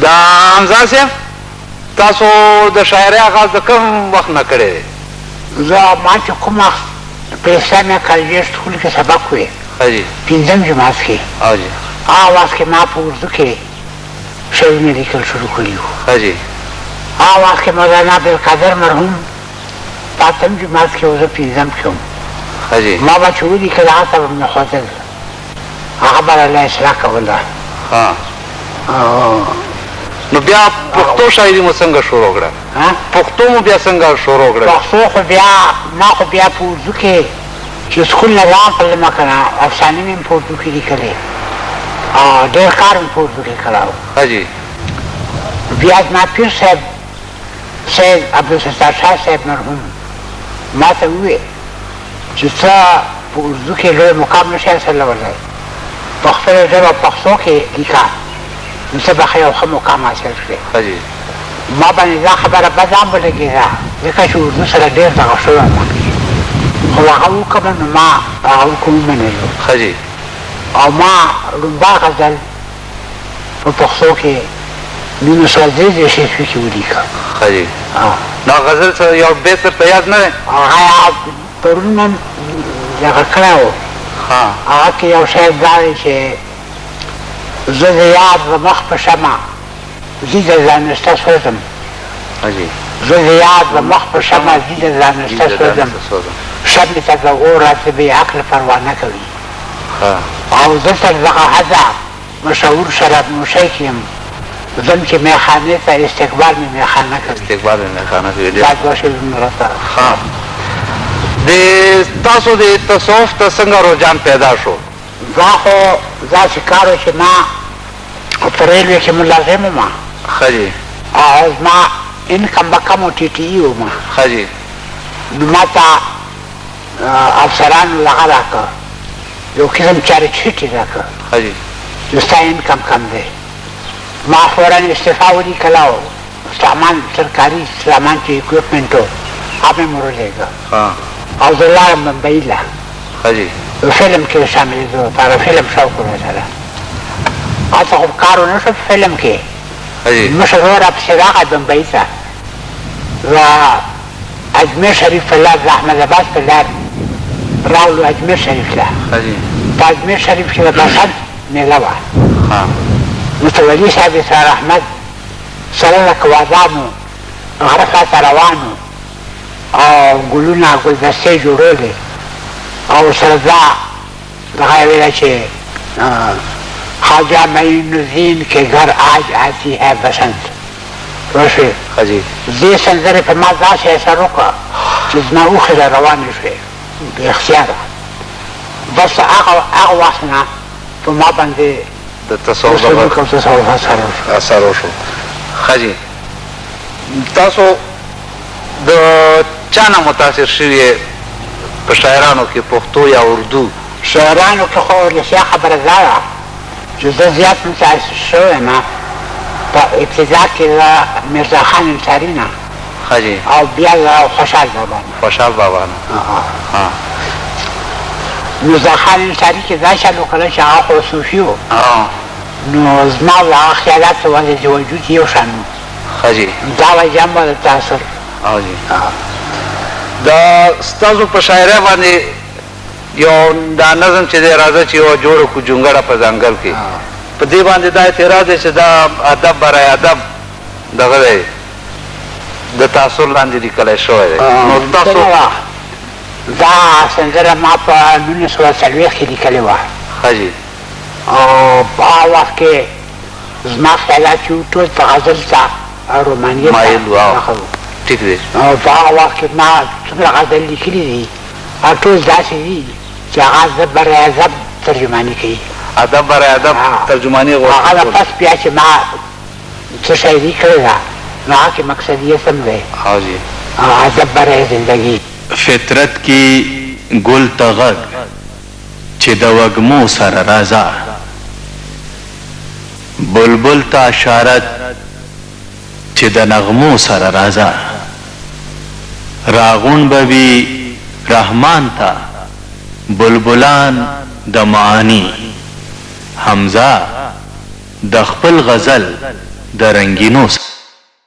دا حمزه صاحب تاسو د شاعرۍ آغاز د کوم وخت نه کړی دی؟ ما چې کوم وخت په اسلامیه کالجي سکول کې سبق وی پنځم جماعت کې هغه وخت کې ما په اردو کې شعرونه لیکل شروع کړي وو. هغه وخت کې مولانا عبدالقادر مرحوم په اتم جماعت کې و، زه پنځم کې وم. ما به چې ولیکل هغه ته به مې ښودل، هغه به راله اصلاح کوله. نو بیا پښتو شاعري مو څنګه شروع کړه؟ پښتو مو بیا څنګه شروع کړه؟ پښتو خو ما خو بیا په اردو کې چې سکول نه ځان پرلمه که نه افسانې مې په اردو کې لیکلې، ډېر کار مې په اردو کې کړی و. بیا زما پیر صاحب سید عبدالستار شاه صاحب مرحوم ما ته وویل چې ته په اردو کې لوی مقام نشې حاصلولی، په خپله ژبه پښتو کې لیکه نو ته به یو ښه مقام حاصل کړې. ما باندې دا خبره بد هم ولګېده ځکه چې اردو سره ډېر دغه شوی وم، خو هغه وکړمه نو ما هغه وکړم ومنلو. او ما لومبا غزل په پښتو کې 1933 عیسوي کې ولیکه. دا غزل څه یو بیت درته یاد نه دی؟ هغه پرون مې دغه کړی و، هغه کې یو شعر دا دی چې زه د یار د مخ په شمع زی د ځانسته سوزم، زه د یار د مخ په شمع زی د ځانسته سوزم، شمع ته د اور راته بې عقل پروا نه کوي. او زه تر دغه حده مشهور شراب نوشی کې یم، ځم چې میخانې ته استقبال مې میخانه کوي. دا دوه شعرونه راته. تاسو د تصوف ته څنګه رجحان پیدا شو؟ دا خو داسې کار و چې ما په ریلوې کې ملازم وم، او زما انکم به کم و ټي وم، نو ما ته افسرانو دغه راکړه، یو قسم چارجشیټ یې راکړه چې ستا انکم کم دی. ما فورا استعفا ولیکله او سامان سرکاري سامان چې اکوپمنټ و هغه مې ورولېږه او زه لاړم بمبۍ له فلم کې شاملېدو لپاره، فلم شوق و راسره. هلته خو کار ونه شو په فلم کې، مشر ورور راپسې راغی بمبۍ ته، د اجمیر شریف په لار د احمدآباد په لار راغلو اجمیر شریف ته. په اجمیر شریف کې د بسنت میله وه، متولي صاحب اسرار احمد سره د کوادانو غره خواته روانو او ګلونه ګلدستې جوړولې او سره دا دغه یې ویله چې خواجه معین الدین که گھر آج آتی ہے بسنت. روشوی دې سندرې په ما داسې اثر وکړه چې زما اوښې را روانې شوې بې اختیاره. بس هغه وخت نه په ما باندې د تصوف اثر وشو. ښه جي، تاسو د چا نه متاثر شوي په شاعرانو کې پښتو یا اردو؟ شاعرانو کې خو رښتیا خبره دا ده چې زه زیات متاثر شوی یم په ابتدا کې د میرزا خان انصاري نه او بیا د خوشحال بابا نه. خوشحال بابا نه. میرزا خان انصاري کې دا چل وکړه چې هغه خو صوفي و، نو زما د هغه خیالات په وجه د وجود یو شان و. دا وجه هم به د تاثر. دا ستاسو په شاعرۍ باندې یو دا نظم چې دی راځه چې یوه جوړه کړو جونګړه په ځنګل کې، په دې باندې دا اعتراض دی چې دا ادب برای ادب دغه دی د تاثر لاندې لیکلی شوی دی. نو تاسو دا سندره ما په 1940 کې لیکلې وه او په هغه وخت کې زما خیالات چې وو ټول په غزل ته رومانیت ته ټیک دی. او په هغه وخت کې ما څومره غزل لیکلي دي او ټول داسې دي چې هغه ادب برای ادب ترجماني کوي. ادب برای ادب ترجماني غواړي. هغه پس بیا چې ما څه شاعري کړې ده نو هغه کې مقصد یې سم دی ادب برای زندګي. فطرت کی گل تا غږ چې د وږمو سره راځه، بلبل تا اشارت چې د نغمو سره راځه، راغون به وي رحمان تا بلبلان د معانی، حمزه د خپل غزل د رنګینو